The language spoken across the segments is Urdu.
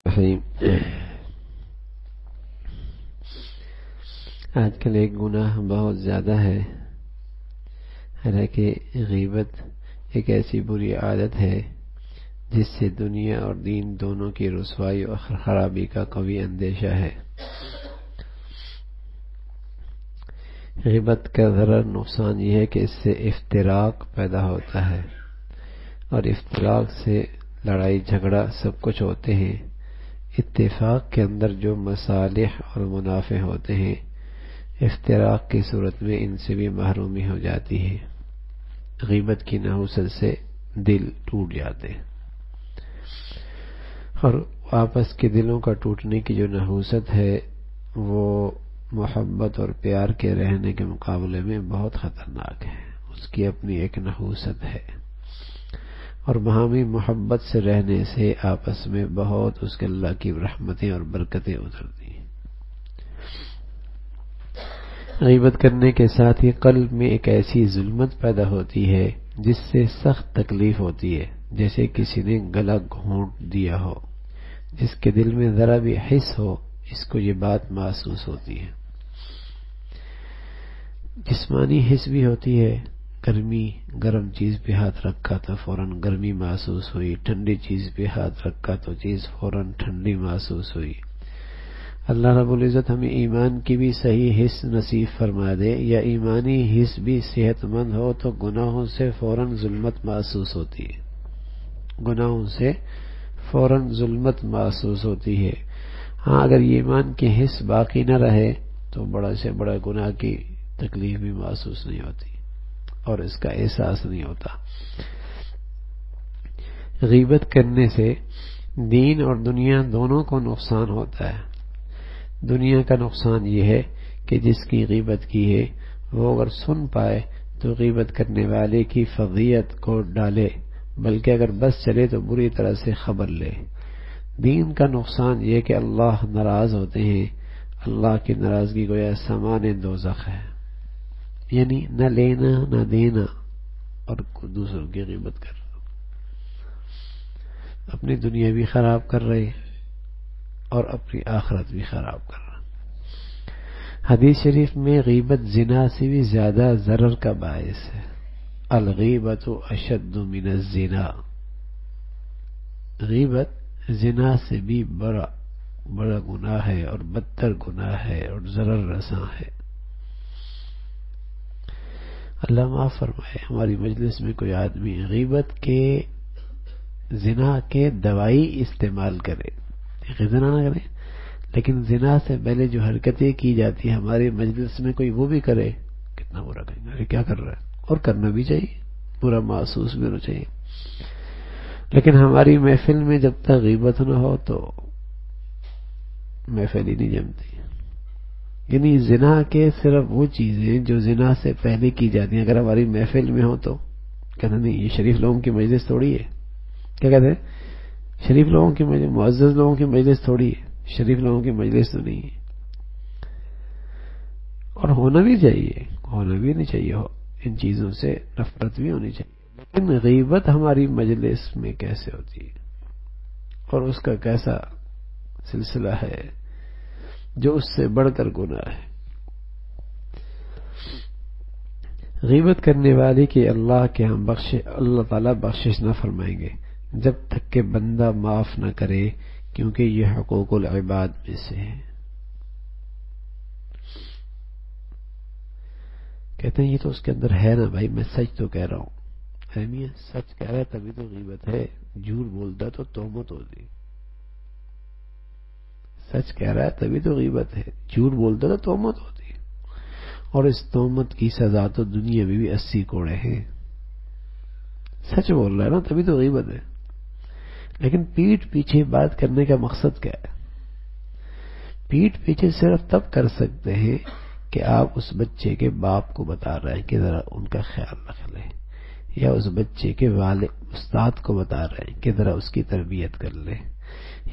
آج کل ایک گناہ بہت زیادہ ہے، حالانکہ غیبت ایک ایسی بری عادت ہے جس سے دنیا اور دین دونوں کی رسوائی اور خرابی کا قوی اندیشہ ہے۔ غیبت کا ضرر نقصان یہ ہے کہ اس سے افتراق پیدا ہوتا ہے، اور افتراق سے لڑائی جھگڑا سب کچھ ہوتے ہیں۔ اتفاق کے اندر جو مصالح اور منافع ہوتے ہیں، افتراق کی صورت میں ان سے بھی محرومی ہو جاتی ہے۔ غیبت کی نحوست سے دل ٹوٹ جاتے ہیں، اور آپس کے دلوں کا ٹوٹنے کی جو نحوست ہے وہ محبت اور پیار کے رہنے کے مقابلے میں بہت خطرناک ہے۔ اس کی اپنی ایک نحوست ہے، اور باہمی محبت سے رہنے سے آپس میں بہت اس کے اللہ کی رحمتیں اور برکتیں اترتی ہیں۔ غیبت کرنے کے ساتھ ہی قلب میں ایک ایسی ظلمت پیدا ہوتی ہے جس سے سخت تکلیف ہوتی ہے، جیسے کسی نے گلا گھونٹ دیا ہو۔ جس کے دل میں ذرا بھی حس ہو، اس کو یہ بات محسوس ہوتی ہے۔ جسمانی حس بھی ہوتی ہے، گرم چیز پہ ہاتھ رکھا تو فوراً گرمی محسوس ہوئی، ٹھنڈی چیز پہ ہاتھ رکھا تو چیز فوراً ٹھنڈی محسوس ہوئی۔ اللہ رب العزت ہمیں ایمان کی بھی صحیح حس نصیب فرما دے، یا ایمانی حس بھی صحت مند ہو تو گناہوں سے فوراً ظلمت محسوس ہوتی ہے، گناہوں سے فوراً ظلمت محسوس ہوتی ہے۔ ہاں، اگر یہ ایمان کی حس باقی نہ رہے تو بڑا سے بڑا گناہ کی تکلیف بھی محسوس نہیں ہوتی اور اس کا احساس نہیں ہوتا۔ غیبت کرنے سے دین اور دنیا دونوں کو نقصان ہوتا ہے۔ دنیا کا نقصان یہ ہے کہ جس کی غیبت کی ہے وہ اگر سن پائے تو غیبت کرنے والے کی فضیلت کو ڈالے، بلکہ اگر بس چلے تو بری طرح سے خبر لے۔ دین کا نقصان یہ کہ اللہ ناراض ہوتے ہیں، اللہ کی ناراضگی گویا سامان دوزخ ہے، یعنی نہ لینا نہ دینا اور دوسروں کی غیبت کر رہا، اپنی دنیا بھی خراب کر رہے اور اپنی آخرت بھی خراب کر رہا۔ حدیث شریف میں غیبت زنا سے بھی زیادہ ضرر کا باعث ہے۔ الغیبت اشد من الزنا، غیبت زنا سے بھی بڑا گناہ ہے اور بدتر گناہ ہے اور ضرر رساں ہے۔ اللہ معاف فرمائے، ہماری مجلس میں کوئی آدمی غیبت کے زنا کے دوائی استعمال کرے، زنا نہ کرے لیکن زنا سے پہلے جو حرکتیں کی جاتی ہیں ہماری مجلس میں کوئی وہ بھی کرے، کتنا برا کہیں گے، کیا کر رہا ہے، اور کرنا بھی چاہیے، برا محسوس بھی ہونا چاہیے۔ لیکن ہماری محفل میں جب تک غیبت نہ ہو تو محفل ہی نہیں جمتی۔ یعنی زنا کے صرف وہ چیزیں جو زنا سے پہلے کی جاتی ہیں اگر ہماری محفل میں ہو تو کہنا نہیں، یہ شریف لوگوں کی مجلس تھوڑی ہے۔ کیا کہتے ہیں؟ شریف لوگوں کی مجلس، معزز لوگوں کی مجلس تھوڑی ہے، شریف لوگوں کی مجلس تو نہیں ہے۔ اور ہونا بھی چاہیے، ہونا بھی نہیں چاہیے، ان چیزوں سے نفرت بھی ہونی چاہیے، لیکن غیبت ہماری مجلس میں کیسے ہوتی ہے اور اس کا کیسا سلسلہ ہے جو اس سے بڑھ کر گناہ ہے۔ غیبت کرنے والے کی اللہ کے ہم اللہ تعالیٰ بخشش نہ فرمائیں گے جب تک کہ بندہ معاف نہ کرے، کیونکہ یہ حقوق العباد میں سے ہے۔ کہتے ہیں یہ تو اس کے اندر ہے نا بھائی، میں سچ تو کہہ رہا ہوں۔ اہمیہ سچ کہہ رہا ہے تبھی تو غیبت ہے، جھوٹ بولتا تو تہمت ہوتی۔ سچ کہہ رہا ہے تبھی تو غیبت ہے، جھوٹ بولتا تو تہمت ہوتی، اور اس تہمت کی سزا تو دنیا میں بھی 80 کوڑے ہیں۔ سچ بول رہا ہے نا تبھی تو غیبت ہے، لیکن پیٹھ پیچھے بات کرنے کا مقصد کیا ہے؟ پیٹھ پیچھے صرف تب کر سکتے ہیں کہ آپ اس بچے کے باپ کو بتا رہے ہیں کہ ذرا ان کا خیال رکھ لیں، یا اس بچے کے والد استاد کو بتا رہے ہیں کہ ذرا اس کی تربیت کر لیں،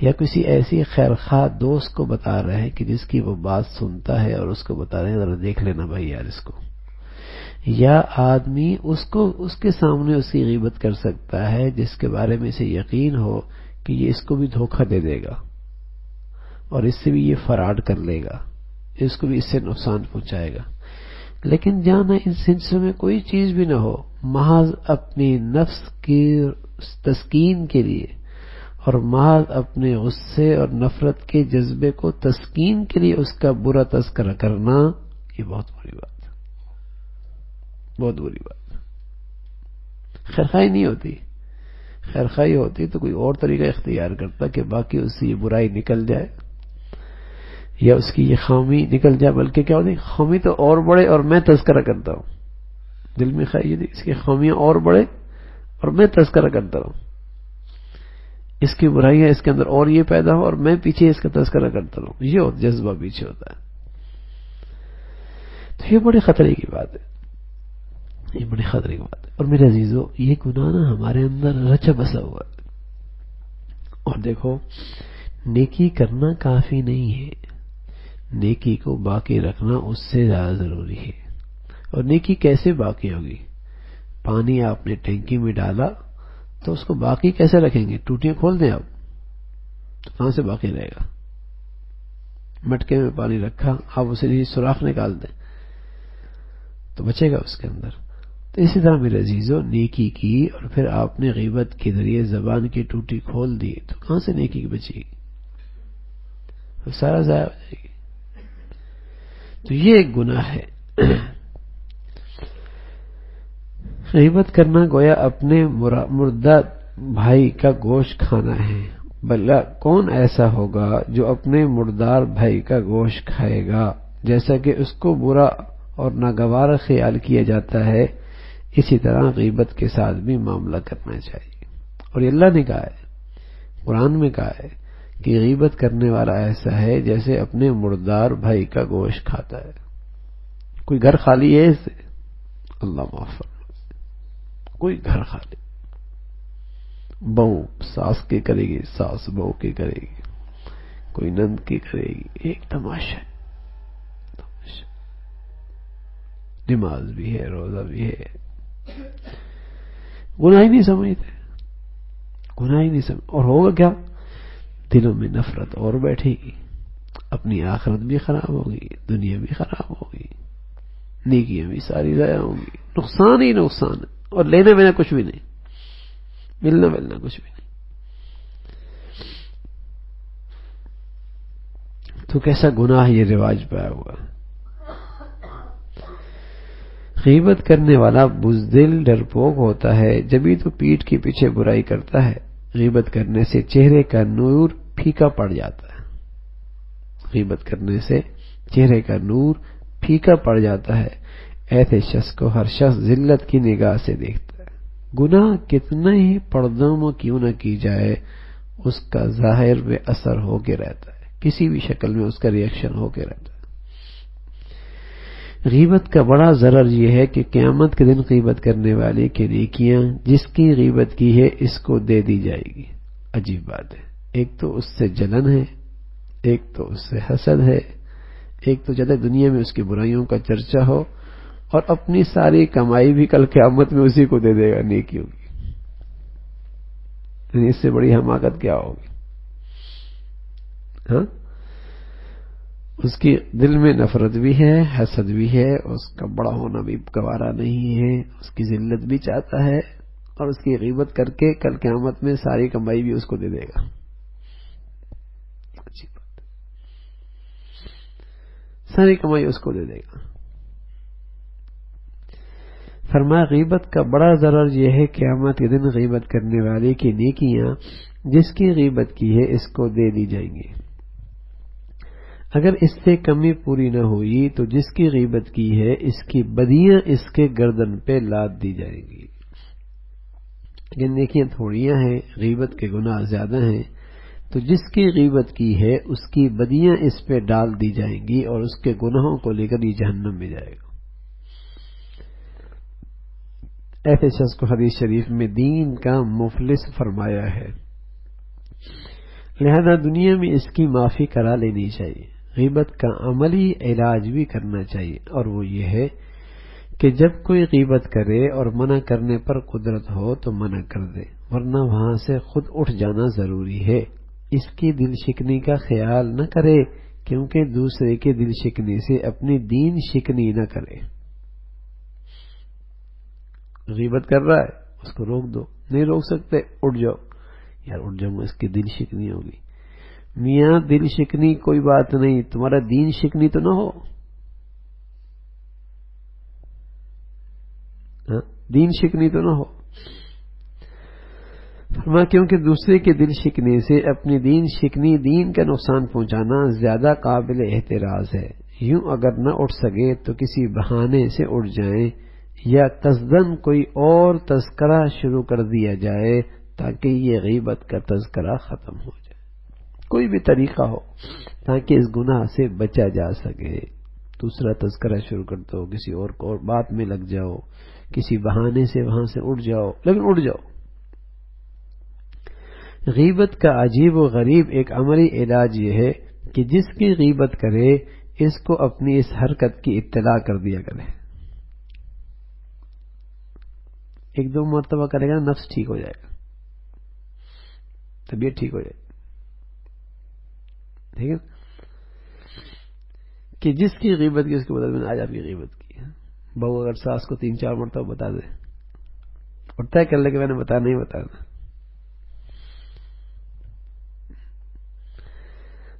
یا کسی ایسی خیرخواہ دوست کو بتا رہے ہیں کہ جس کی وہ بات سنتا ہے اور اس کو بتا رہے ہیں ذرا دیکھ لینا بھائی یار اس کو۔ یا آدمی اس کے سامنے اس کی غیبت کر سکتا ہے جس کے بارے میں اسے یقین ہو کہ یہ اس کو بھی دھوکہ دے دے گا، اور اس سے بھی یہ فراڈ کر لے گا، اس کو بھی اس سے نقصان پہنچائے گا. لیکن جانا ان سلسلوں میں کوئی چیز بھی نہ ہو، محض اپنی نفس کی تسکین کے لیے اور محض اپنے غصے اور نفرت کے جذبے کو تسکین کے لیے اس کا برا تذکرہ کرنا، یہ بہت بری بات ہے، بہت بری بات ہے. خیرخواہی نہیں ہوتی، خیرخواہی ہوتی تو کوئی اور طریقہ اختیار کرتا کہ باقی اس سے یہ برائی نکل جائے یا اس کی یہ خامی نکل جائے. بلکہ کیا ہوتی، خامی تو اور بڑھے اور میں تذکرہ کرتا ہوں، دل میں خواہی تھی اس کی خامیاں اور بڑھے اور میں تذکرہ کرتا ہوں، اس کی برائیاں اس کے اندر اور یہ پیدا ہو اور میں پیچھے اس کا تذکرہ کرتا ہوں. یہ جذبہ پیچھے ہوتا ہے. تو یہ بڑے خطرے کی بات ہے، یہ بڑے خطرے کی بات ہے. اور میرے عزیزو، یہ گناہ نا ہمارے اندر رچا بسا ہوا ہے. اور دیکھو، نیکی کرنا کافی نہیں ہے، نیکی کو باقی رکھنا اس سے زیادہ ضروری ہے. اور نیکی کیسے باقی ہوگی؟ پانی آپ نے ٹینکی میں ڈالا تو اس کو باقی کیسے رکھیں گے؟ ٹوٹیاں کھول دیں آپ تو کہاں سے باقی رہے گا؟ مٹکے میں پانی رکھا، آپ اسے سوراخ نکال دیں تو بچے گا اس کے اندر. تو اسی طرح میرے عزیزو، نیکی کی اور پھر آپ نے غیبت کے ذریعے زبان کی ٹوٹی کھول دی تو کہاں سے نیکی بچے گی؟ تو سارا ضائع ہو جائے گی. تو یہ ایک گناہ ہے. غیبت کرنا گویا اپنے مردہ بھائی کا گوشت کھانا ہے. بھلا کون ایسا ہوگا جو اپنے مردار بھائی کا گوشت کھائے گا؟ جیسا کہ اس کو برا اور ناگوار خیال کیا جاتا ہے، اسی طرح غیبت کے ساتھ بھی معاملہ کرنا چاہیے. اور یہ اللہ نے کہا ہے، قرآن میں کہا ہے کہ غیبت کرنے والا ایسا ہے جیسے اپنے مردار بھائی کا گوشت کھاتا ہے. کوئی گھر خالی ہے اس سے؟ اللہ معاف فرمائے، کوئی گھر خالی. بہو ساس کے کرے گی، ساس بہو کے کرے گی، کوئی نند کی کرے گی. ایک تماشا، نماز بھی ہے، روزہ بھی ہے. گناہ ہی نہیں سمجھتے، گناہ ہی نہیں سمجھ. اور ہوگا کیا؟ دلوں میں نفرت اور بیٹھے گی، اپنی آخرت بھی خراب ہوگی، دنیا بھی خراب ہوگی، نیکیاں بھی ساری ضائع ہوں گی. نقصان ہی نقصان ہے. اور لینا مینا کچھ بھی نہیں، ملنا ملنا کچھ بھی نہیں. تو کیسا گناہ یہ رواج پایا ہوا ہے. غیبت کرنے والا بزدل ڈرپوک ہوتا ہے، جبھی تو پیٹھ کے پیچھے برائی کرتا ہے. غیبت کرنے سے چہرے کا نور پھیکا پڑ جاتا ہے. غیبت کرنے سے چہرے کا نور پھیکا پڑ جاتا ہے. ایسے شخص کو ہر شخص ذلت کی نگاہ سے دیکھتا ہے. گناہ کتنا ہی پردوں میں کیوں نہ کی جائے، اس کا ظاہر بے اثر ہو کے رہتا ہے، کسی بھی شکل میں اس کا ری ایکشن ہو کے رہتا ہے. غیبت کا بڑا ضرر یہ ہے کہ قیامت کے دن غیبت کرنے والے کی نیکیاں جس کی غیبت کی ہے اس کو دے دی جائے گی. عجیب بات ہے. ایک تو اس سے جلن ہے، ایک تو اس سے حسد ہے، ایک تو جب دنیا میں اس کی برائیوں کا چرچا ہو، اور اپنی ساری کمائی بھی کل قیامت میں اسی کو دے دے گا نیکیوں کی. اس سے بڑی حماقت کیا ہوگی؟ ہاں، اس کی دل میں نفرت بھی ہے، حسد بھی ہے، اس کا بڑا ہونا بھی گوارا نہیں ہے، اس کی ذلت بھی چاہتا ہے، اور اس کی غیبت کر کے کل قیامت میں ساری کمائی بھی اس کو دے دے گا. اچھی بات، ساری کمائی اس کو دے دے گا. فرمایا غیبت کا بڑا ضرر یہ ہے قیامت کے دن غیبت کرنے والے کی نیکیاں جس کی غیبت کی ہے اس کو دے دی جائیں گی. اگر اس سے کمی پوری نہ ہوئی تو جس کی غیبت کی ہے اس کی بدیاں اس کے گردن پہ لاد دی جائیں گی. لیکن نیکیاں تھوڑیاں ہیں، غیبت کے گناہ زیادہ ہیں، تو جس کی غیبت کی ہے اس کی بدیاں اس پہ ڈال دی جائیں گی اور اس کے گناہوں کو لے کر یہ جہنم میں جائے گا. ایسے شخص کو حدیث شریف میں دین کا مفلس فرمایا ہے، لہذا دنیا میں اس کی معافی کرا لینی چاہیے. غیبت کا عملی علاج بھی کرنا چاہیے، اور وہ یہ ہے کہ جب کوئی غیبت کرے اور منع کرنے پر قدرت ہو تو منع کر دے، ورنہ وہاں سے خود اٹھ جانا ضروری ہے. اس کی دل شکنی کا خیال نہ کرے، کیونکہ دوسرے کے دل شکنی سے اپنی دین شکنی نہ کرے۔ غیبت کر رہا ہے، اس کو روک دو، نہیں روک سکتے اٹھ جاؤ، یار اٹھ جاؤں، اس کی دل شکنی ہوگی۔ میاں دل شکنی کوئی بات نہیں، تمہارا دین شکنی تو نہ ہو، دین شکنی تو نہ ہو۔ فرمایا کیونکہ دوسرے کے دل شکنی سے اپنی دین شکنی، دین کا نقصان پہنچانا زیادہ قابل احتراز ہے۔ یوں اگر نہ اٹھ سکے تو کسی بہانے سے اٹھ جائیں، یا قصداً کوئی اور تذکرہ شروع کر دیا جائے تاکہ یہ غیبت کا تذکرہ ختم ہو جائے۔ کوئی بھی طریقہ ہو تاکہ اس گناہ سے بچا جا سکے۔ دوسرا تذکرہ شروع کر دو، کسی اور کو اور بات میں لگ جاؤ، کسی بہانے سے وہاں سے اٹھ جاؤ، لیکن اٹھ جاؤ۔ غیبت کا عجیب و غریب ایک عملی علاج یہ ہے کہ جس کی غیبت کرے اس کو اپنی اس حرکت کی اطلاع کر دیا کرے۔ ایک دو مرتبہ کرے گا، نفس ٹھیک ہو جائے گا، طبیعت ٹھیک ہو جائے گی، ٹھیک ہے، کہ جس کی غیبت کی اس کو بتا دیں آج آپ کی غیبت کی ہے۔ بہو اگر ساس کو 3-4 مرتبہ بتا دے اور طے کر لے کہ میں نے بتا نہیں بتانا۔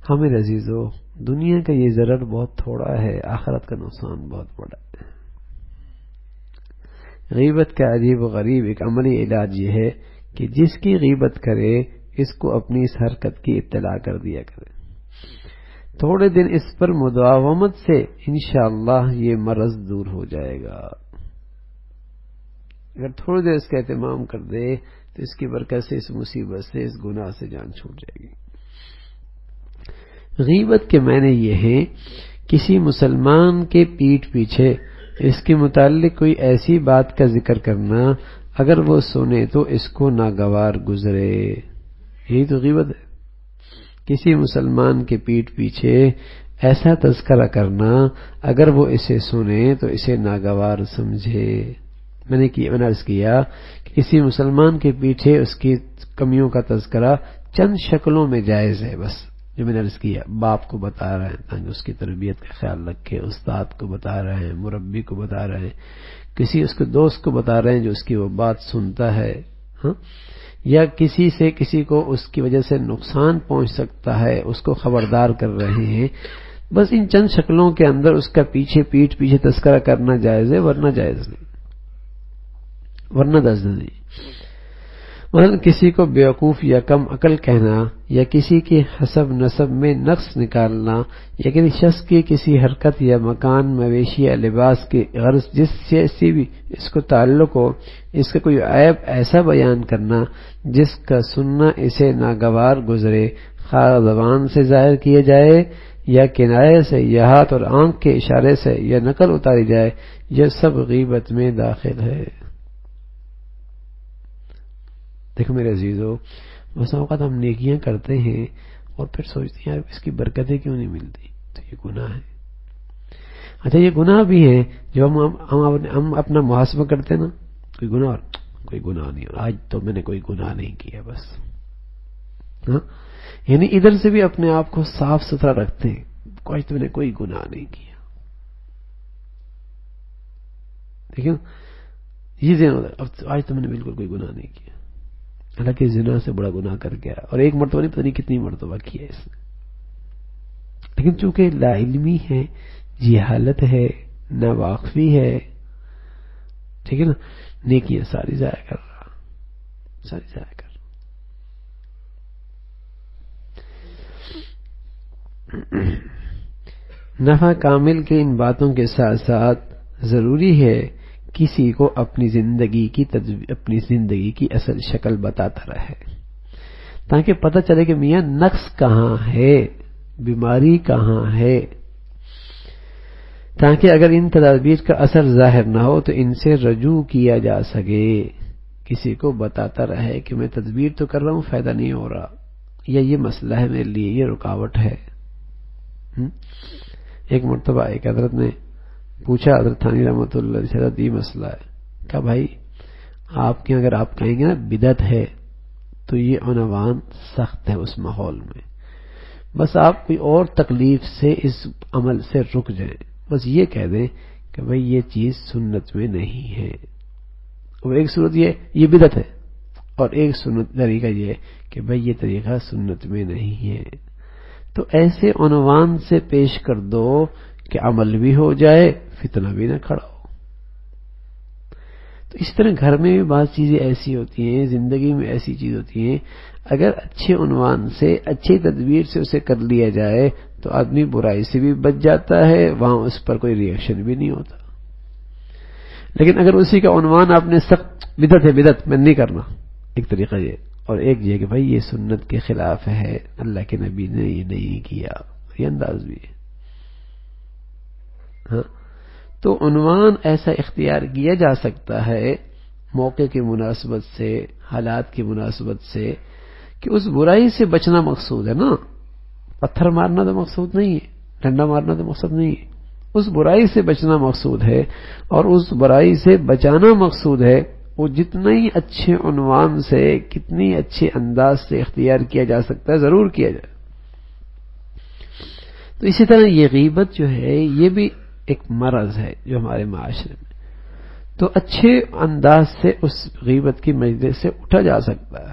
ہمیں عزیزو، دنیا کا یہ ضرر بہت تھوڑا ہے، آخرت کا نقصان بہت بڑا ہے۔ غیبت کا عجیب و غریب ایک عملی علاج یہ ہے کہ جس کی غیبت کرے اس کو اپنی اس حرکت کی اطلاع کر دیا کرے۔ تھوڑے دن اس پر مداومت سے انشاءاللہ یہ مرض دور ہو جائے گا۔ اگر تھوڑی دیر اس کا اہتمام کر دے تو اس کی برکت سے اس مصیبت سے، اس گناہ سے جان چھوٹ جائے گی۔ غیبت کے معنی یہ ہیں کسی مسلمان کے پیٹھ پیچھے اس کے متعلق کوئی ایسی بات کا ذکر کرنا، اگر وہ سنے تو اس کو ناگوار گزرے۔ یہی تو غیبت ہے، کسی مسلمان کے پیٹھ پیچھے ایسا تذکرہ کرنا، اگر وہ اسے سنے تو اسے ناگوار سمجھے۔ میں نے عرض کیا کہ کسی مسلمان کے پیچھے اس کی کمیوں کا تذکرہ چند شکلوں میں جائز ہے، بس جو میں نے عرض کیا، باپ کو بتا رہے ہیں تاکہ اس کی تربیت کا خیال رکھے، استاد کو بتا رہے ہیں، مربی کو بتا رہے ہیں، کسی اس کے دوست کو بتا رہے ہیں جو اس کی وہ بات سنتا ہے، یا کسی کو اس کی وجہ سے نقصان پہنچ سکتا ہے اس کو خبردار کر رہے ہیں۔ بس ان چند شکلوں کے اندر اس کا پیٹھ پیچھے تذکرہ کرنا جائز ہے، ورنہ جائز نہیں، ورنہ دست نہیں۔ مثلا کسی کو بیوقوف یا کم عقل کہنا، یا کسی کی حسب نسب میں نقص نکالنا، یا کسی شخص کی کسی حرکت یا مکان، مویشی یا لباس کی غرض جس سے بھی اس کو تعلق ہو، اس کا کوئی عیب ایسا بیان کرنا جس کا سننا اسے ناگوار گزرے، خواہ زبان سے ظاہر کیے جائے یا کنایے سے، یا ہاتھ اور آنکھ کے اشارے سے، یا نقل اتاری جائے، یہ سب غیبت میں داخل ہے۔ دیکھو میرے عزیزو، بس اوقات ہم نیکیاں کرتے ہیں اور پھر سوچتے ہیں یار اس کی برکتیں کیوں نہیں ملتی، تو یہ گناہ ہے۔ اچھا یہ گناہ بھی ہے جو ہم اپنا محاسبہ کرتے ہیں نا، کوئی گناہ نہیں، آج تو میں نے کوئی گناہ نہیں کیا بس، یعنی ادھر سے بھی اپنے آپ کو صاف ستھرا رکھتے ہیں، آج تو میں نے کوئی گناہ نہیں کیا، دیکھیں یہ ذہن ہوتا ہے آج تو میں نے بالکل کوئی گناہ نہیں کیا، حالانکہ زنا سے بڑا گناہ کر گیا، اور ایک مرتبہ نہیں پتہ نہیں کتنی مرتبہ کیا اس نے، لیکن چونکہ لا علمی ہے، جہالت ہے، ناواقفی ہے، ٹھیک ہے نا، نیکیاں ساری ضائع کر رہا، ساری ضائع کر رہا۔ نفع کامل کے ان باتوں کے ساتھ ساتھ ضروری ہے کسی کو اپنی زندگی کی اصل شکل بتاتا رہے، تاکہ پتہ چلے کہ میاں نقص کہاں ہے، بیماری کہاں ہے، تاکہ اگر ان تدابیر کا اثر ظاہر نہ ہو تو ان سے رجوع کیا جا سکے۔ کسی کو بتاتا رہے کہ میں تدبیر تو کر رہا ہوں، فائدہ نہیں ہو رہا، یا یہ مسئلہ ہے میرے لیے، یہ رکاوٹ ہے۔ ایک مرتبہ ایک حضرت نے پوچھا حضرت تھانوی رحمۃ اللہ علیہ، حضرت یہ مسئلہ ہے، کہا بھائی آپ کے اگر آپ کہیں گے نا بدعت ہے تو یہ عنوان سخت ہے اس ماحول میں. بس آپ کوئی اور تکلیف سے اس عمل سے رک جائیں، بس یہ کہہ دیں کہ بھئی یہ چیز سنت میں نہیں ہے. اور ایک صورت یہ بدعت ہے، اور ایک سنت طریقہ یہ کہ بھئی یہ طریقہ سنت میں نہیں ہے. تو ایسے عنوان سے پیش کر دو کہ عمل بھی ہو جائے، فتنہ بھی نہ کھڑا ہو. تو اس طرح گھر میں بھی بعض چیزیں ایسی ہوتی ہیں، زندگی میں ایسی چیز ہوتی ہیں، اگر اچھے عنوان سے اچھی تدبیر سے اسے کر لیا جائے تو آدمی برائی سے بھی بچ جاتا ہے، وہاں اس پر کوئی ری ایکشن بھی نہیں ہوتا. لیکن اگر اسی کا عنوان آپ نے سخت بدعت ہے، بدعت میں نہیں کرنا، ایک طریقہ یہ، اور ایک یہ کہ بھائی یہ سنت کے خلاف ہے، اللہ کے نبی نے یہ نہیں کیا، یہ انداز بھی ہے. ہاں تو عنوان ایسا اختیار کیا جا سکتا ہے موقع کی مناسبت سے، حالات کی مناسبت سے، کہ اس برائی سے بچنا مقصود ہے نا. پتھر مارنا تو مقصود نہیں ہے، ڈنڈا مارنا تو مقصد نہیں ہے، اس برائی سے بچنا مقصود ہے، اور اس برائی سے بچانا مقصود ہے. وہ جتنا ہی اچھے عنوان سے، کتنی اچھے انداز سے اختیار کیا جا سکتا ہے، ضرور کیا جائے. تو اسی طرح یہ غیبت جو ہے یہ بھی ایک مرض ہے جو ہمارے معاشرے میں. تو اچھے انداز سے اس غیبت کی مجلس سے اٹھا جا سکتا ہے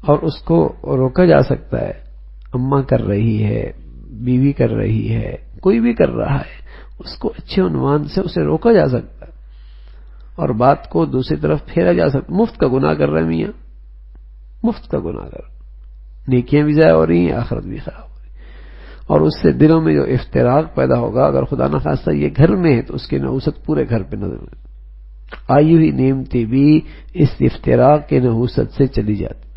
اور اس کو روکا جا سکتا ہے. اماں کر رہی ہے، بیوی کر رہی ہے، کوئی بھی کر رہا ہے، اس کو اچھے عنوان سے اسے روکا جا سکتا ہے اور بات کو دوسری طرف پھیرا جا سکتا. مفت کا گناہ کر رہے ہیں میاں، مفت کا گناہ کر، نیکیاں بھی ضائع ہو رہی ہیں، آخرت بھی خراب ہو رہی ہے. اور اس سے دلوں میں جو افتراق پیدا ہوگا، اگر خدا نخواستہ یہ گھر میں ہے تو اس کی نحوست پورے گھر پہ نظر آئی ہوئی نعمتیں بھی اس افتراق کے نحوست سے چلی جاتی.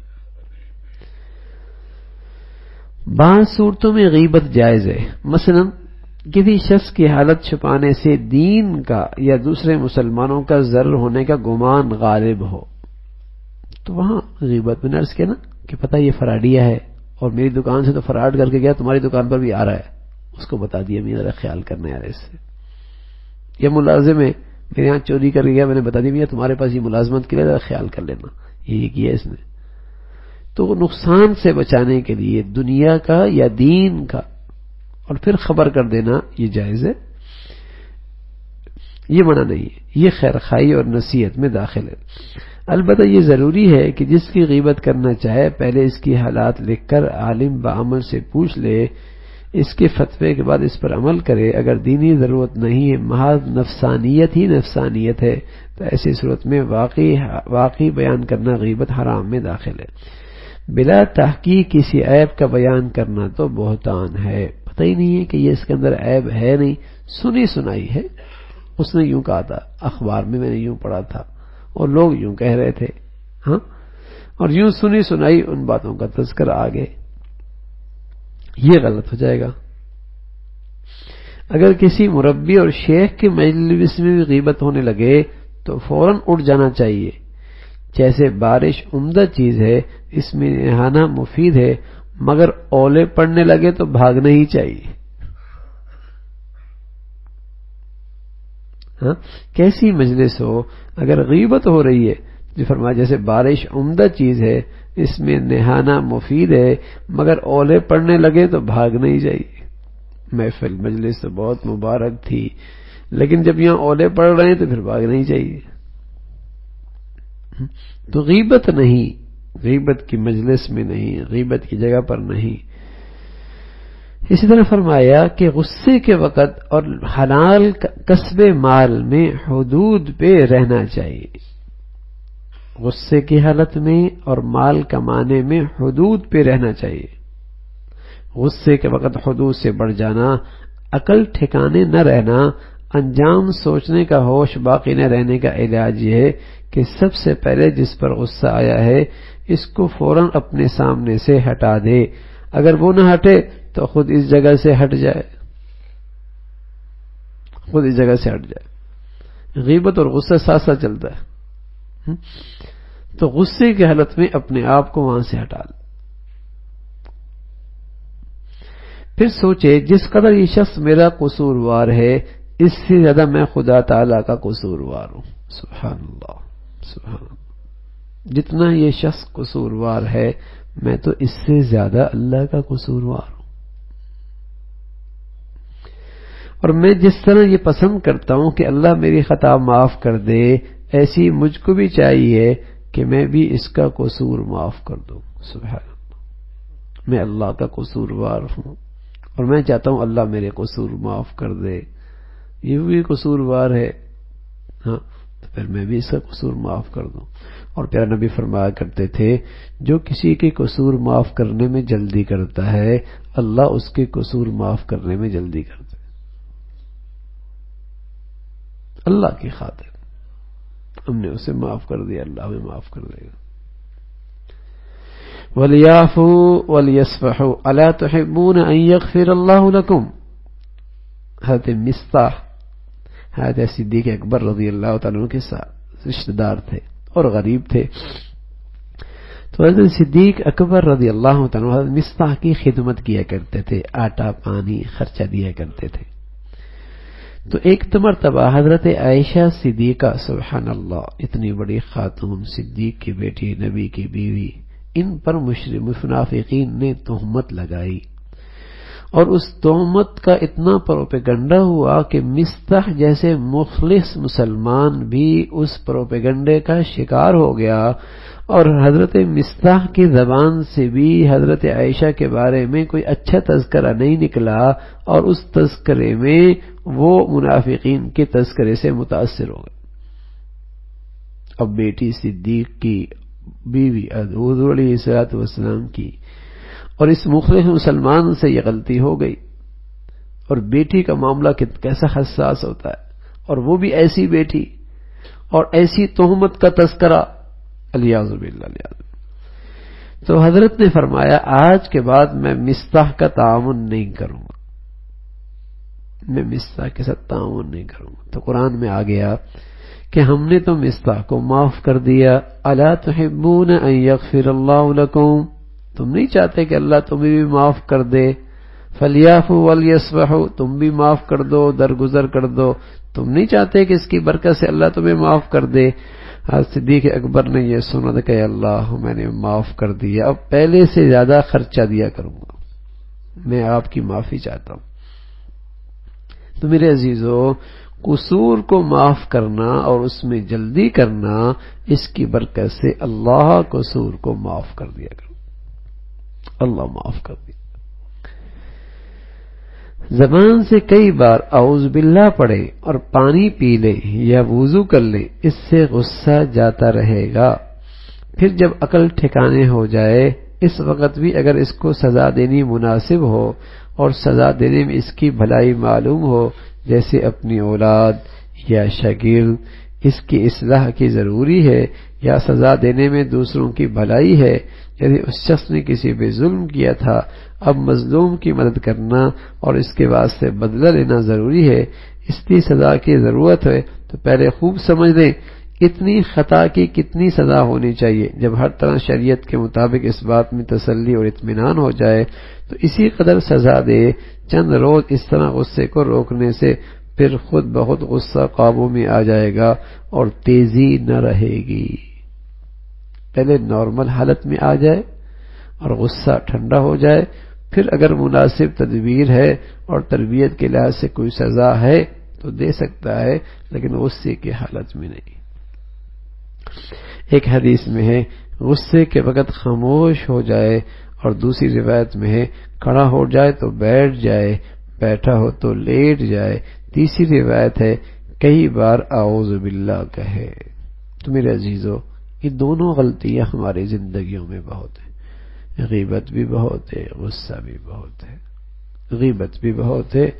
بعض صورتوں میں غیبت جائز ہے، مثلا کسی شخص کی حالت چھپانے سے دین کا یا دوسرے مسلمانوں کا ضرر ہونے کا گمان غالب ہو، تو وہاں غیبت میں عرض کیا نا کہ پتہ یہ فراڈیہ ہے اور میری دکان سے تو فراڈ کر کے گیا، تمہاری دکان پر بھی آ رہا ہے، اس کو بتا دیا میرا خیال کرنا یار اس سے. یا ملازم ہے میرے یہاں چوری کر گیا، میں نے بتا دیا تمہارے پاس یہ ملازمت کے لیے ذرا خیال کر لینا، یہ کیا اس نے. تو نقصان سے بچانے کے لیے دنیا کا یا دین کا، اور پھر خبر کر دینا یہ جائز ہے، یہ منع نہیں ہے، یہ خیر خواہی اور نصیحت میں داخل ہے. البتہ یہ ضروری ہے کہ جس کی غیبت کرنا چاہے پہلے اس کی حالات لکھ کر عالم بعمل سے پوچھ لے، اس کے فتوے کے بعد اس پر عمل کرے. اگر دینی ضرورت نہیں ہے، محض نفسانیت ہی نفسانیت ہے، تو ایسی صورت میں واقعی بیان کرنا غیبت حرام میں داخل ہے. بلا تحقیق کسی عیب کا بیان کرنا تو بہتان ہے. پتہ ہی نہیں ہے کہ یہ اس کے اندر عیب ہے، نہیں سنی سنائی ہے، اس نے یوں کہا تھا، اخبار میں نے یوں پڑھا تھا اور لوگ یوں کہہ رہے تھے، ہاں، اور یوں سنی سنائی ان باتوں کا تذکرہ آگے، یہ غلط ہو جائے گا. اگر کسی مربی اور شیخ کے مجلس میں بھی غیبت ہونے لگے تو فوراً اٹھ جانا چاہیے. جیسے بارش عمدہ چیز ہے، اس میں نہانا مفید ہے، مگر اولے پڑنے لگے تو بھاگنا ہی چاہیے. ہاں کیسی مجلس ہو، اگر غیبت ہو رہی ہے، جو فرمایا جیسے بارش عمدہ چیز ہے، اس میں نہانا مفید ہے، مگر اولے پڑنے لگے تو بھاگنا ہی چاہیے. محفل مجلس تو بہت مبارک تھی، لیکن جب یہاں اولے پڑ رہے ہیں تو پھر بھاگنا ہی چاہیے. تو غیبت نہیں، غیبت کی مجلس میں نہیں، غیبت کی جگہ پر نہیں. اسی طرح فرمایا کہ غصے کے وقت اور حلال کسب مال میں حدود پہ رہنا چاہیے. غصے کی حالت میں اور مال کمانے میں حدود پہ رہنا چاہیے. غصے کے وقت حدود سے بڑھ جانا، عقل ٹھکانے نہ رہنا، انجام سوچنے کا ہوش باقی نہ رہنے کا علاج یہ ہے کہ سب سے پہلے جس پر غصہ آیا ہے اس کو فوراً اپنے سامنے سے ہٹا دے. اگر وہ نہ ہٹے تو خود اس جگہ سے ہٹ جائے، خود اس جگہ سے ہٹ جائے. غیبت اور غصہ ساتھ ساتھ چلتا ہے، تو غصے کی حالت میں اپنے آپ کو وہاں سے ہٹا لے. پھر سوچے جس قدر یہ شخص میرا قصوروار ہے، اس سے زیادہ میں خدا تعالی کا قصوروار ہوں. سبحان اللہ، سبحان اللہ. جتنا یہ شخص قصوروار ہے میں تو اس سے زیادہ اللہ کا قصوروار ہوں، اور میں جس طرح یہ پسند کرتا ہوں کہ اللہ میری خطا معاف کر دے، ایسی مجھ کو بھی چاہیے کہ میں بھی اس کا قصور معاف کر دوں۔ سبحان اللہ، میں اللہ کا قصوروار ہوں اور میں چاہتا ہوں اللہ میرے قصور معاف کر دے، یہ بھی قصوروار ہے، ہاں تو پھر میں بھی اس کا قصور معاف کر دوں۔ اور پیارا نبی فرمایا کرتے تھے جو کسی کے قصور معاف کرنے میں جلدی کرتا ہے اللہ اس کے قصور معاف کرنے میں جلدی کرتا ہے، اللہ کی خاطر ہم نے اسے معاف کر دیا، اللہ ہمیں معاف کر دے گا۔ وَلْيَعْفُوا وَلْيَصْفَحُوا أَلَا تُحِبُّونَ أَن يَغْفِرَ اللَّهُ لَكُمْ۔ حضرت مصطح حضرت صدیق اکبر رضی اللہ تعالیٰ عنہ کے ساتھ رشتہ دار تھے اور غریب تھے، تو حضرت صدیق اکبر رضی اللہ تعالیٰ عنہ حضرت مصطح کی خدمت کیا کرتے تھے، آٹا پانی خرچہ دیا کرتے تھے۔ تو ایک مرتبہ حضرت عائشہ صدیقہ، سبحان اللہ، اتنی بڑی خاتون، صدیق کی بیٹی، نبی کی بیوی، ان پر منافقین نے تہمت لگائی، اور اس تہمت کا اتنا پروپیگنڈا ہوا کہ مصطح جیسے مخلص مسلمان بھی اس پروپیگنڈے کا شکار ہو گیا، اور حضرت مصطح کی زبان سے بھی حضرت عائشہ کے بارے میں کوئی اچھا تذکرہ نہیں نکلا، اور اس تذکرے میں وہ منافقین کے تذکرے سے متاثر ہو گئے۔ اب بیٹی صدیق کی، بیوی حضور علیہ الصلوۃ والسلام کی، اور اس مخلص مسلمان سے یہ غلطی ہو گئی، اور بیٹی کا معاملہ کیسا حساس ہوتا ہے، اور وہ بھی ایسی بیٹی اور ایسی تہمت کا تذکرہ، الیاذ باللہ الیاذ۔ تو حضرت نے فرمایا آج کے بعد میں مصطح کا تعاون نہیں کروں گا، میں مصطح کے ساتھ تعاون نہیں کروں گا۔ تو قرآن میں آ گیا کہ ہم نے تو مصطح کو معاف کر دیا، الا تحبون ان یغفر اللہ لکم، تم نہیں چاہتے کہ اللہ تمہیں بھی معاف کر دے، فلیعفوا ولیصفحوا، تم بھی معاف کر دو، درگزر کر دو، تم نہیں چاہتے کہ اس کی برکت سے اللہ تمہیں معاف کر دے۔ حضرت صدیق اکبر نے یہ سنا کہ اللہ میں نے معاف کر دیا، اب پہلے سے زیادہ خرچہ دیا کروں گا، میں آپ کی معافی چاہتا ہوں۔ تو میرے عزیزو، قصور کو معاف کرنا اور اس میں جلدی کرنا، اس کی برکت سے اللہ قصور کو معاف کر دیا کرو، اللہ معاف کر دیا۔ زبان سے کئی بار اعوذ باللہ پڑھے اور پانی پی لے یا وضو کر لے، اس سے غصہ جاتا رہے گا، پھر جب عقل ٹھکانے ہو جائے اس وقت بھی اگر اس کو سزا دینی مناسب ہو اور سزا دینے میں اس کی بھلائی معلوم ہو، جیسے اپنی اولاد یا شاگرد، اس کی اصلاح کی ضروری ہے، یا سزا دینے میں دوسروں کی بھلائی ہے، یعنی اس شخص نے کسی پہ ظلم کیا تھا، اب مظلوم کی مدد کرنا اور اس کے واسطے بدلہ لینا ضروری ہے، اس کی سزا کی ضرورت ہے، تو پہلے خوب سمجھ لیں اتنی خطا کی کتنی سزا ہونی چاہیے۔ جب ہر طرح شریعت کے مطابق اس بات میں تسلی اور اطمینان ہو جائے تو اسی قدر سزا دے۔ چند روز اس طرح غصے کو روکنے سے پھر خود بخود غصہ قابو میں آ جائے گا اور تیزی نہ رہے گی۔ پہلے نارمل حالت میں آ جائے اور غصہ ٹھنڈا ہو جائے، پھر اگر مناسب تدبیر ہے اور تربیت کے لحاظ سے کوئی سزا ہے تو دے سکتا ہے، لیکن غصے کی حالت میں نہیں۔ ایک حدیث میں ہے غصے کے وقت خاموش ہو جائے، اور دوسری روایت میں ہے کھڑا ہو جائے تو بیٹھ جائے، بیٹھا ہو تو لیٹ جائے، تیسری روایت ہے کئی بار اعوذ باللہ کہے۔ تو میرے عزیزو، یہ دونوں غلطیاں ہماری زندگیوں میں بہت ہیں، غیبت بھی بہت ہے، غصہ بھی بہت ہے، غیبت بھی بہت ہے،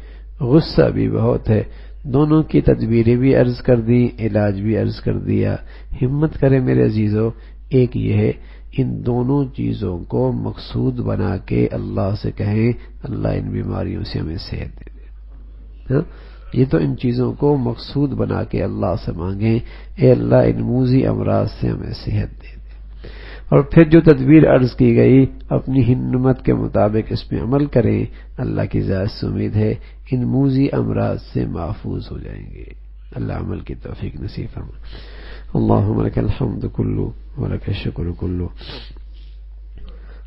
غصہ بھی بہت ہے۔ دونوں کی تدبیریں بھی عرض کر دی، علاج بھی عرض کر دیا۔ ہمت کرے میرے عزیزو، ایک یہ ہے ان دونوں چیزوں کو مقصود بنا کے اللہ سے کہیں اللہ ان بیماریوں سے ہمیں صحت دے دے۔ یہ تو ان چیزوں کو مقصود بنا کے اللہ سے مانگیں، اے اللہ ان موذی امراض سے ہمیں صحت دے دے، اور پھر جو تدبیر عرض کی گئی اپنی ہمت کے مطابق اس میں عمل کریں۔ اللہ کی ذات سے امید ہے ان موذی امراض سے محفوظ ہو جائیں گے۔ اللہ عمل کی توفیق نصیب فرما. اللهم لك الحمد كله ولك الشكر كله.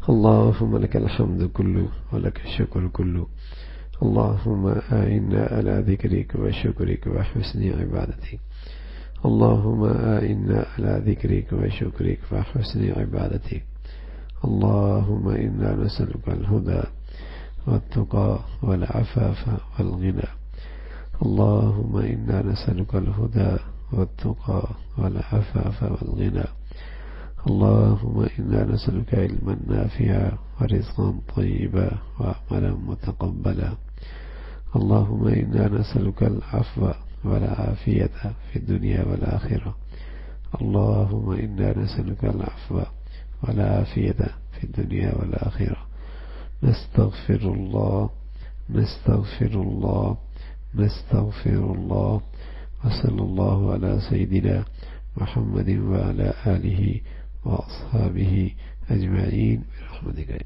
اللهم لك الحمد كله ولك الشكر كله. اللهم أعنا على ذكرك وشكرك وحسن عبادتك. اللهم أعنا على ذكرك وشكرك وحسن عبادتك. اللهم إنا نسألك الهدى والتقى والعفاف والغنى. اللهم إنا نسألك الهدى والتقى والعفاف والغنى. اللهم إنا نسألك علما نافعا ورزقا طيبا وعملا متقبلا. اللهم إنا نسألك العفو والعافية في الدنيا والآخرة. اللهم إنا نسألك العفو والعافية في الدنيا والآخرة. نستغفر الله نستغفر الله نستغفر الله. وصلى الله على سيدنا محمد وعلى آله وأصحابه أجمعين برحمتك.